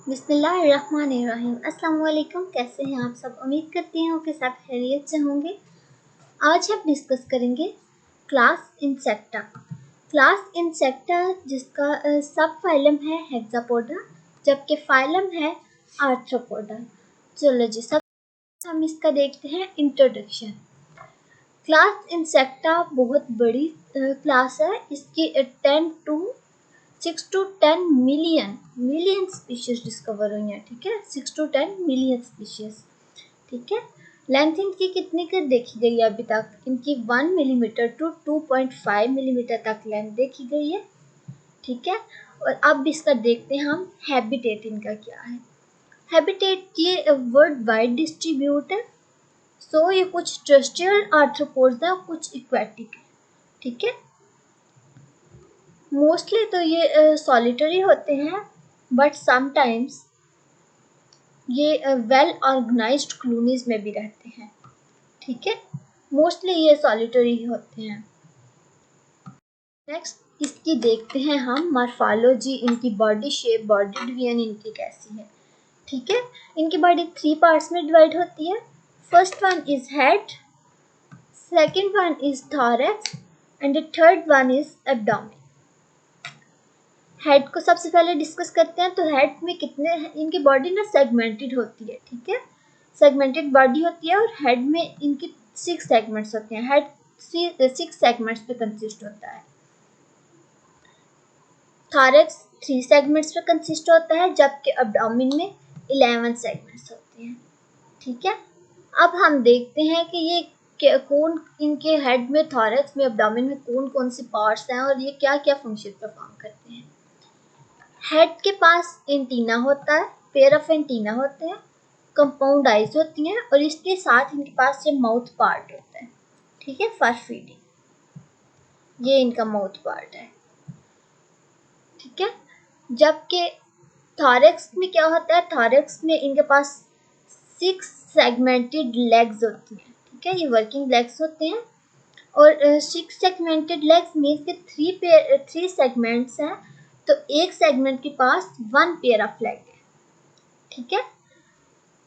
बिस्मिल्लाहिर्रहमानिर्रहीम। अस्सलाम वालेकुम। कैसे हैं आप सब? उम्मीद करती हूँ कि सब खैरियत से होंगे। आज हम डिस्कस करेंगे क्लास इंसेक्टा। क्लास इंसेक्टा जिसका सब फाइलम है हेक्सापोडा, जबकि फाइलम है आर्थ्रोपोडा। चलो जी, सब हम इसका देखते हैं इंट्रोडक्शन। क्लास इंसेक्टा बहुत बड़ी क्लास है। इसकी 6 to 10 मिलियन स्पीशीज डिस्कवर हुई हैं। ठीक है, 6 to 10 मिलियन स्पीशीज। ठीक है, लेंथ इनकी कितनी कर देखी गई है अभी तक? इनकी 1 मिलीमीटर टू 2.5 मिलीमीटर तक लेंथ देखी गई है। ठीक है, और अब इसका देखते हैं हम हैबिटेट इनका क्या है। हैबिटेट ये वर्ल्ड वाइड डिस्ट्रीब्यूट है। सो ये कुछ टेरेस्ट्रियल आर्थ्रोपोड्स है, कुछ एक्वेटिक है। ठीक है, मोस्टली तो ये सॉलिटरी होते हैं, बट समटाइम्स ये वेल ऑर्गेनाइज्ड कॉलोनीज में भी रहते हैं। ठीक है, मोस्टली ये सॉलिटरी ही होते हैं। नेक्स्ट इसकी देखते हैं हम मॉर्फोलॉजी, इनकी बॉडी शेप, बॉडी डिवीजन इनकी कैसी है। ठीक है, इनकी बॉडी 3 पार्ट्स में डिवाइड होती है। First one is head, second one is thorax and the third one is abdomen. Head को सबसे पहले डिस्कस करते हैं। तो हेड में कितने, इनकी बॉडी ना सेगमेंटेड होती है। ठीक है, सेगमेंटेड बॉडी होती है और हेड में इनकी 6 सेगमेंट्स होते हैं। हेड 6 सेगमेंट्स पे कंसिस्ट होता है। थॉरैक्स 3 सेगमेंट्स पे कंसिस्ट होता है, जबकि एब्डोमेन में 11 सेगमेंट्स होते हैं। ठीक है, अब हम देखते हैं कि ये कौन, इनके हेड में, थॉरैक्स में, एब्डोमेन में कौन कौन से पार्ट्स हैं और ये क्या क्या फंक्शन परफॉर्म करते हैं। हेड के पास एंटीना होता है, पेयर ऑफ एंटीना होते हैं, कंपाउंड आइज होती हैं और इसके साथ इनके पास ये माउथ पार्ट होता है। ठीक है, फॉर फीडिंग ये इनका माउथ पार्ट है। ठीक है, जबकि थॉरैक्स में क्या होता है? थॉरैक्स में इनके पास 6 सेगमेंटेड लेग्स होती हैं। ठीक है, ये वर्किंग लेग्स होते हैं और 6 सेगमेंटेड लेग्स मीन्स के 3 सेगमेंट्स हैं, तो एक सेगमेंट के पास 1 पेयर ऑफ लेग है। ठीक है,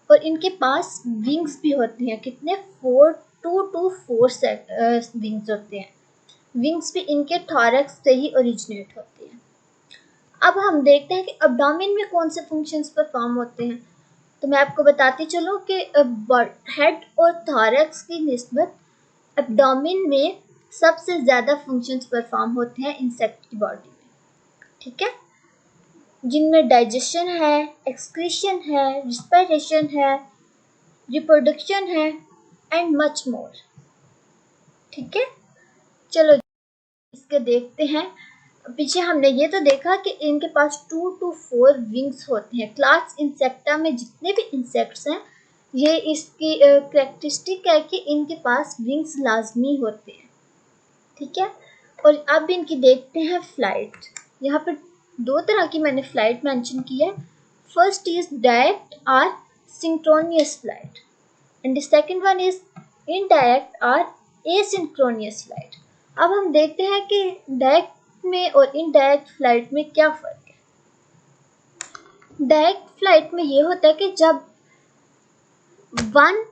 और इनके पास विंग्स भी होती हैं। कितने? 2 to 4 विंग्स होते हैं। विंग्स भी इनके थॉरैक्स से ही ओरिजिनेट होते हैं। अब हम देखते हैं कि एब्डोमेन में कौन से फंक्शंस परफॉर्म होते हैं। तो मैं आपको बताती चलूँ कि हेड और थॉरैक्स की निस्बत एब्डोमेन में सबसे ज़्यादा फंक्शंस परफॉर्म होते हैं इंसेक्ट की बॉडी में। ठीक है, जिनमें डाइजेशन है, एक्सक्रीशन है, रिस्पिरेशन है, रिप्रोडक्शन है एंड मच मोर। ठीक है, चलो इसके देखते हैं। पीछे हमने ये तो देखा कि इनके पास 2 to 4 विंग्स होते हैं। क्लास इंसेक्टा में जितने भी इंसेक्ट्स हैं, ये इसकी कैरेक्टरिस्टिक है कि इनके पास विंग्स लाजमी होते हैं। ठीक है, और अब इनकी देखते हैं फ्लाइट। यहाँ पर 2 तरह की मैंने फ्लाइट मेंशन की है। फर्स्ट इज डायरेक्ट और synchronous flight and the second one is indirect और एसिंक्रोनियस फ्लाइट। अब हम देखते हैं कि डायरेक्ट में और इनडायरेक्ट फ्लाइट में क्या फ़र्क है। डायरेक्ट फ्लाइट में ये होता है कि जब 1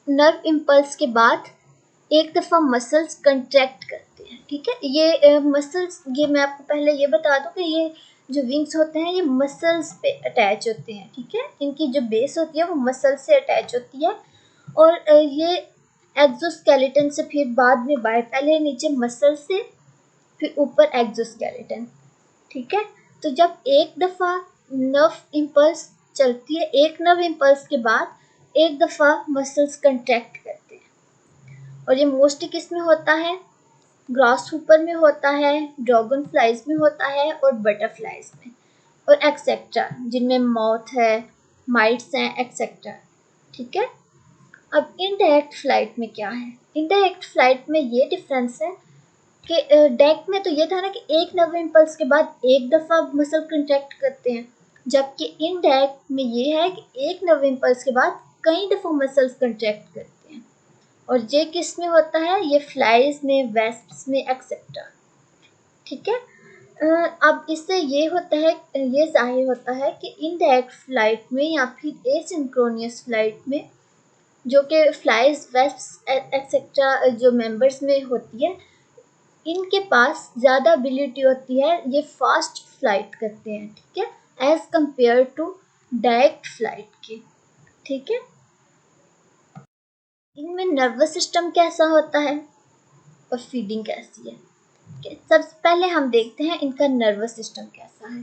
नर्व इम्पल्स के बाद एक दफ़ा मसल्स कंट्रैक्ट करते हैं। ठीक है, ये मसल्स, ये मैं आपको पहले ये बता दूं कि ये जो विंग्स होते हैं ये मसल्स पे अटैच होते हैं। ठीक है, इनकी जो बेस होती है वो मसल से अटैच होती है और ये एक्सोस्केलेटन से फिर बाद में बाहर, पहले नीचे मसल से फिर ऊपर एक्सोस्केलेटन। ठीक है, तो जब एक दफ़ा नर्व इम्पल्स चलती है, एक नर्व इम्पल्स के बाद एक दफ़ा मसल्स कंट्रैक्ट करते हैं और ये मोस्टली किस में होता है? ग्रास हुपर में होता है, ड्रैगन फ्लाइज में होता है और बटरफ्लाइज में और एक्सेट्रा, जिनमें मॉथ है, माइट्स हैं, एक्सेट्रा। ठीक है, अब इनडायरेक्ट फ्लाइट में क्या है? इनडायरेक्ट फ्लाइट में ये डिफरेंस है कि डायरेक्ट में तो ये था ना कि एक नर्व इम्पल्स के बाद एक दफ़ा मसल कंट्रैक्ट करते हैं, जबकि इनडायरेक्ट में ये है कि एक नर्व इम्पल्स के बाद कई दफ़ा मसल्स कंट्रैक्ट करते हैं। और ये किस में होता है? ये फ्लाइज में, वेस्प्स में, एक्सेट्रा। ठीक है, अब इससे ये होता है, ये जाहिर होता है कि इनडायरेक्ट फ्लाइट में या फिर एसिंक्रोनियस फ्लाइट में, जो कि फ्लाइज वेस्ट एक्सेट्रा जो मेंबर्स में होती है, इनके पास ज़्यादा एबिलिटी होती है, ये फास्ट फ्लाइट करते हैं, ठीक है, as compare to direct flight के, ठीक है। इनमें नर्वस सिस्टम कैसा होता है और फीडिंग कैसी है। सबसे पहले हम देखते हैं इनका नर्वस सिस्टम कैसा है।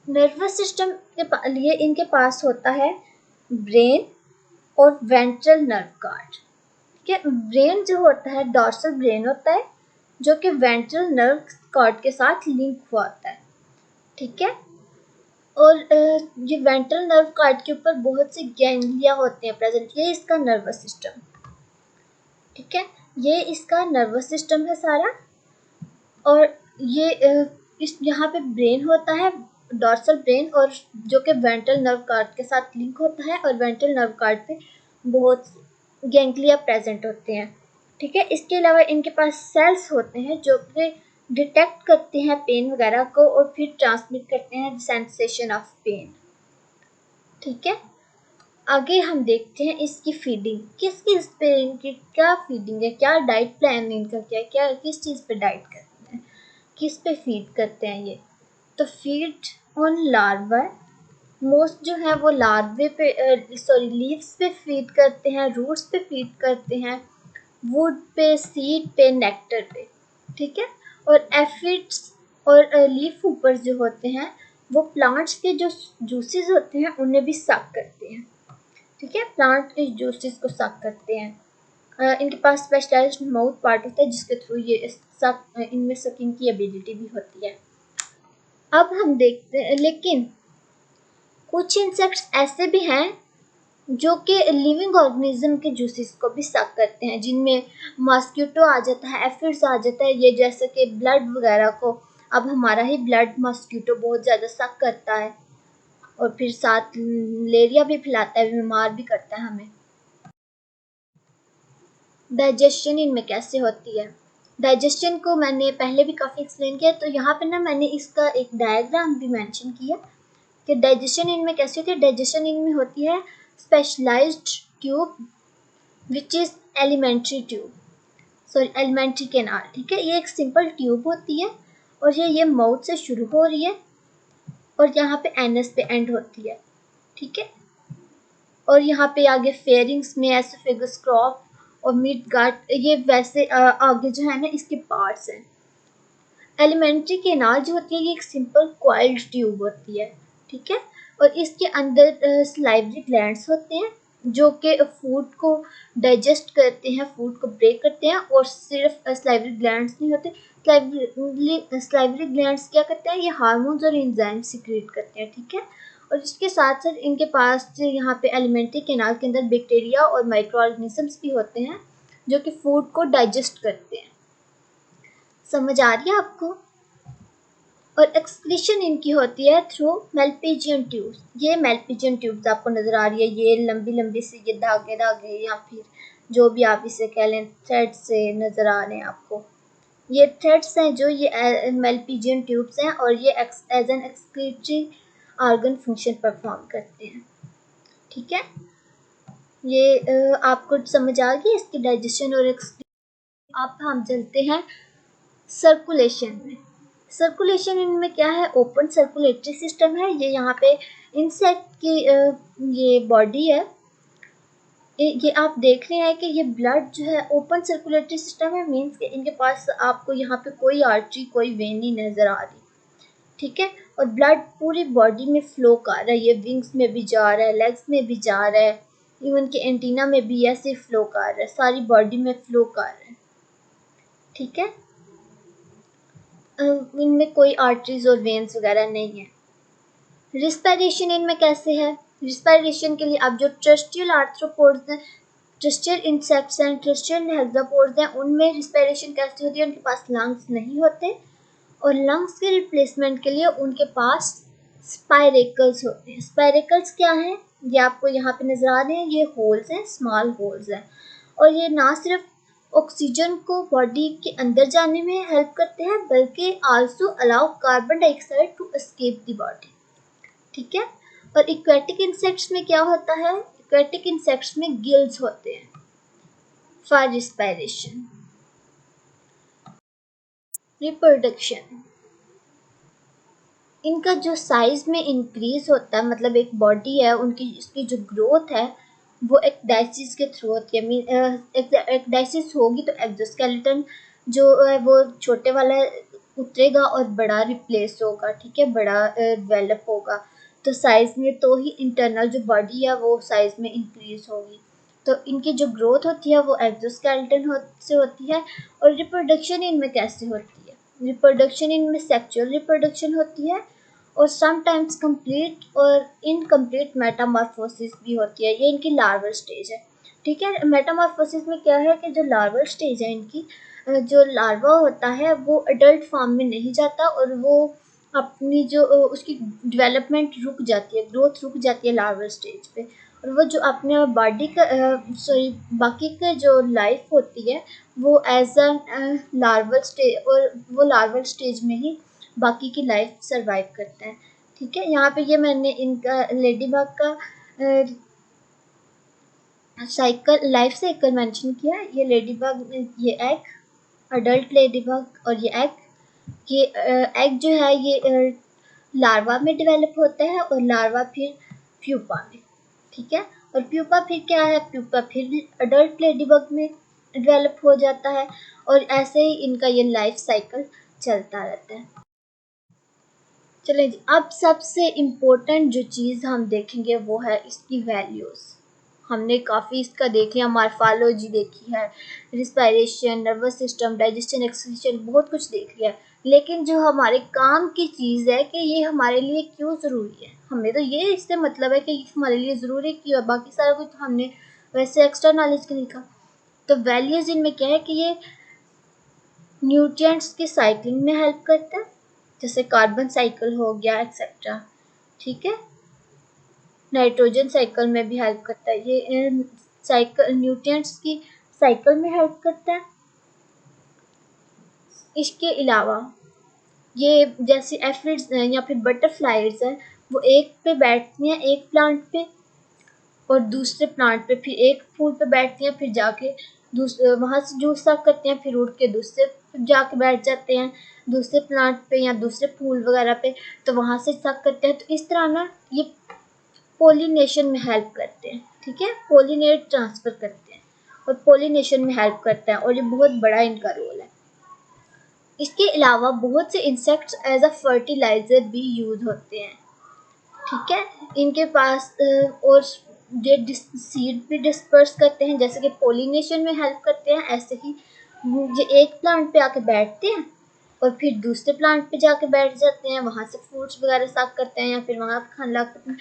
नर्वस सिस्टम के लिए इनके पास होता है ब्रेन और वेंट्रल नर्व गार्ड, ठीक है। ब्रेन जो होता है डॉर्सल ब्रेन होता है, जो कि वेंट्रल नर्व गार्ड के साथ लिंक हुआ होता है, ठीक है। और ये वेंट्रल नर्व गार्ड के ऊपर बहुत से गैंग्लिया होते हैं प्रेजेंट, ये इसका नर्वस सिस्टम, ठीक है। ये इसका नर्वस सिस्टम है सारा। और ये इस यहाँ पे ब्रेन होता है, डॉर्सल ब्रेन, और जो कि वेंट्रल नर्व गार्ड के साथ लिंक होता है, और वेंट्रल नर्व गार्ड पे बहुत गैंग्लिया प्रेजेंट होते हैं, ठीक है। इसके अलावा इनके पास सेल्स होते हैं जो कि डिटेक्ट करते हैं पेन वगैरह को और फिर ट्रांसमिट करते हैं सेंसेशन ऑफ पेन, ठीक है। आगे हम देखते हैं इसकी फीडिंग, किस किस पे इनकी क्या फीडिंग है, क्या डाइट प्लान इनका क्या क्या किस चीज़ पे डाइट करते हैं, किस पे फीड करते हैं ये। तो फीड ऑन लार्वा, मोस्ट जो है वो लार्वे पे लीव्स पे फीड करते हैं, रूट्स पे फीड करते हैं, वुड पे, सीड पे, नेक्टर पे, ठीक है। और एफिड्स और लीफ ऊपर जो होते हैं वो प्लांट्स के जो जूसेस होते हैं उन्हें भी सक करते हैं, ठीक है। प्लांट के जूसेस को सक करते हैं। इनके पास स्पेशलाइज्ड माउथ पार्ट होता है जिसके थ्रू ये इनमें सकिंग की एबिलिटी भी होती है। अब हम देखते हैं, लेकिन कुछ इंसेक्ट्स ऐसे भी हैं जो कि लिविंग ऑर्गेनिज्म के जूसेस को भी सक करते हैं, जिनमें मॉस्किटो आ जाता है, एफिड्स आ जाता है, ये जैसे कि ब्लड वगैरह को, अब हमारा ही ब्लड मॉस्किटो बहुत ज़्यादा सक करता है और फिर साथ मलेरिया भी फैलाता है, बीमार भी करता है हमें। डाइजेशन इनमें कैसे होती है, डाइजेशन को मैंने पहले भी काफ़ी एक्सप्लेन किया, तो यहाँ पे ना मैंने इसका एक डायग्राम भी मेंशन किया कि डाइजेशन इनमें कैसी होती है। डाइजेशन इनमें होती है specialised tube which is alimentary tube, sorry alimentary canal, ठीक है। ये एक सिंपल ट्यूब होती है और ये माउथ से शुरू हो रही है और यहाँ पे एनस पे एंड होती है, ठीक है। और यहाँ पे आगे फेरिंग्स में एसोफेगस, क्रॉप और मिड गार्ड, ये वैसे आगे जो है ना इसके पार्ट्स हैं। एलिमेंट्री कैनाल जो होती है ये एक सिंपल कॉइल्ड ट्यूब होती है, ठीक है। और इसके अंदर सलाइवरी ग्लैंड्स होते हैं जो कि फूड को डाइजेस्ट करते हैं, फूड को ब्रेक करते हैं। और सिर्फ सलाइवरी ग्लैंड्स नहीं होते, सलाइवरी ग्लैंड्स क्या करते हैं, ये हार्मोन्स और एंजाइम सिक्रीट करते हैं, ठीक है। और इसके साथ साथ इनके पास यहाँ पे एलिमेंट्री कैनाल के अंदर बैक्टीरिया और माइक्रो ऑर्गेनिजम्स भी होते हैं जो कि फूड को डाइजेस्ट करते हैं। समझ आ रही है आपको। और एक्सक्रीशन इनकी होती है थ्रू मेल्पिजियन ट्यूब्स। ये मेल्पिजियन ट्यूब्स आपको नज़र आ रही है, ये लंबी लंबी सी ये धागे धागे या फिर जो भी आप इसे कह लें, थ्रेड से नज़र आ रहे हैं आपको। ये थ्रेड्स हैं जो ये मेल्पिजियन ट्यूब्स हैं और ये as an excretory organ function perform करते हैं, ठीक है। ये आपको समझ आ गई इसकी डाइजेशन और एक्सक्रीशन। अब हम चलते हैं सर्कुलेशन में। सर्कुलेशन इनमें क्या है, ओपन सर्कुलेटरी सिस्टम है। ये यहाँ पे इंसेक्ट की ये बॉडी है, ये आप देख रहे हैं कि ये ब्लड जो है ओपन सर्कुलेटरी सिस्टम है, मीन्स कि इनके पास आपको यहाँ पे कोई आर्टरी कोई वेन नहीं नज़र आ रही, ठीक है। और ब्लड पूरी बॉडी में फ्लो कर रहा है, ये विंग्स में भी जा रहा है, लेग्स में भी जा रहा है, इवन के एंटीना में भी ऐसे फ्लो कर रहा है, सारी बॉडी में फ्लो कर रहा है, ठीक है। इनमें कोई आर्टरीज और वेन्स वगैरह नहीं है। रिस्पायरेशन इनमें कैसे है, रिस्पायरेशन के लिए अब जो ट्रस्टियल आर्थ्रोपोड्स हैं, ट्रस्टियल इंसेक्ट्स हैं, ट्रस्टियल हेक्सापोड्स हैं, उनमें रिस्पायरेशन कैसे होती है, उनके पास लंग्स नहीं होते और लंग्स के रिप्लेसमेंट के लिए उनके पास स्पायरेकल्स होते हैं। स्पायरेकल्स क्या हैं, ये आपको यहाँ पे नजर आ रहे हैं, ये होल्स हैं, स्मॉल होल्स हैं। और ये ना सिर्फ ऑक्सीजन को बॉडी के अंदर जाने में हेल्प करते हैं, बल्कि also allow carbon dioxide to escape the body. ठीक है। और इक्वेटिक इंसेक्ट्स में क्या होता है? इक्वेटिक इंसेक्ट्स में गिल्स होते हैं फॉर रिस्पायरेशन। रिप्रोडक्शन, इनका जो साइज में इंक्रीज होता है, मतलब एक बॉडी है उनकी, इसकी जो ग्रोथ है वो एक्डाइसिस के थ्रू होती है। एक्डाइसिस होगी तो एक्सोस्केलेटन जो है वो छोटे वाला उतरेगा और बड़ा रिप्लेस होगा। ठीक है, बड़ा डेवलप होगा, तो साइज में तो ही इंटरनल जो बॉडी है वो साइज में इंक्रीज होगी। तो इनकी जो ग्रोथ होती है वो एक्सोस्केलेटन से होती है। और रिप्रोडक्शन इनमें कैसे होती है? रिप्रोडक्शन इनमें सेक्सुअल रिप्रोडक्शन होती है, और समटाइम्स कंप्लीट और इनकम्प्लीट मेटामॉर्फोसिस भी होती है। ये इनकी लार्वल स्टेज है। ठीक है, मेटामॉर्फोसिस में क्या है कि जो लार्वल स्टेज है इनकी, जो लार्वा होता है वो अडल्ट फॉर्म में नहीं जाता, और वो अपनी जो उसकी डेवलपमेंट रुक जाती है, ग्रोथ रुक जाती है लार्वल स्टेज पे। और वो जो अपने बॉडी का सॉरी बाकी का जो लाइफ होती है वो एज अ लार्वल स्टेज, और वो लार्वल स्टेज में ही बाकी की लाइफ सरवाइव करता है। ठीक है, यहाँ पे ये मैंने इनका लेडी बग का साइकिल, लाइफ साइकिल मेंशन किया। ये लेडी बग, ये एग, अडल्ट लेडी बग, और ये एग जो है ये लार्वा में डेवलप होता है, और लार्वा फिर प्यूपा में। ठीक है, और प्यूपा फिर क्या है? प्यूपा फिर अडल्ट लेडी बग में डेवलप हो जाता है, और ऐसे ही इनका ये लाइफ साइकिल चलता रहता है। चलें जी, अब सबसे इम्पोर्टेंट जो चीज़ हम देखेंगे वो है इसकी वैल्यूज़। हमने काफ़ी इसका देख लिया, मॉर्फोलॉजी देखी है, respiration, nervous system, digestion, excretion, बहुत कुछ देख लिया। लेकिन जो हमारे काम की चीज़ है कि ये हमारे लिए क्यों ज़रूरी है, हमें तो ये इससे मतलब है कि ये हमारे लिए ज़रूरी क्यों है, बाकी सारा कुछ तो हमने वैसे एक्स्ट्रा नॉलेज के लिखा। तो वैल्यूज़ इनमें क्या है कि ये न्यूट्रिएंट्स की साइक्लिंग में हेल्प करता है, जैसे कार्बन साइकिल हो गया एक्सेट्रा। ठीक है, नाइट्रोजन साइकिल में भी हेल्प करता है, ये साइकिल न्यूट्रिएंट्स की साइकिल में हेल्प करता है। इसके अलावा ये जैसे एफिड्स हैं या फिर बटरफ्लाइज हैं, वो एक पे बैठती हैं एक प्लांट पे, और दूसरे प्लांट पे फिर एक फूल पे बैठती हैं, फिर जाके दूसरे वहाँ से जूस सक करते हैं, फिर उड़ के दूसरे जाके बैठ जाते हैं दूसरे प्लांट पे या दूसरे फूल वगैरह पे, तो वहाँ से सक करते हैं। तो इस तरह ना ये पोलिनेशन में हेल्प करते हैं। ठीक है, पोलिनेट ट्रांसफर करते हैं और पोलिनेशन में हेल्प करते हैं, और ये बहुत बड़ा इनका रोल है। इसके अलावा बहुत से इंसेक्ट्स एज अ फर्टिलाइजर भी यूज होते हैं। ठीक है, इनके पास और ये सीड भी डिस्पर्स करते हैं, जैसे कि पोलिनेशन में हेल्प करते हैं, ऐसे ही ये एक प्लांट पे आके बैठते हैं और फिर दूसरे प्लांट पे जाके बैठ जाते हैं, वहाँ से फ्रूट्स वगैरह साफ करते हैं या फिर वहाँ खाना करते हैं।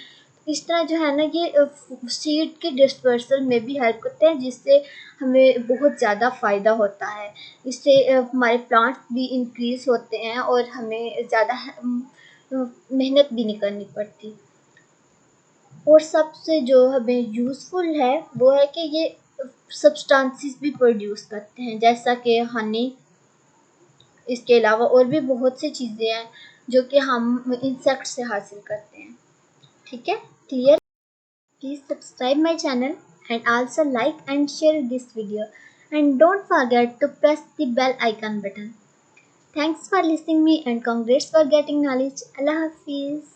इस तरह जो है ना ये सीड के डिस्पर्सल में भी हेल्प करते हैं, जिससे हमें बहुत ज़्यादा फ़ायदा होता है। इससे हमारे प्लांट्स भी इंक्रीज होते हैं और हमें ज़्यादा मेहनत भी नहीं करनी पड़ती। और सबसे जो हमें यूज़फुल है वो है कि ये सब्सटेंसेस भी प्रोड्यूस करते हैं, जैसा कि हनी। इसके अलावा और भी बहुत सी चीज़ें हैं जो कि हम इंसेक्ट से हासिल करते हैं। ठीक है, clear? Please subscribe my channel and also like and share this video, and don't forget to press the bell icon button. Thanks for listening me and congrats for getting knowledge. Allah Hafiz.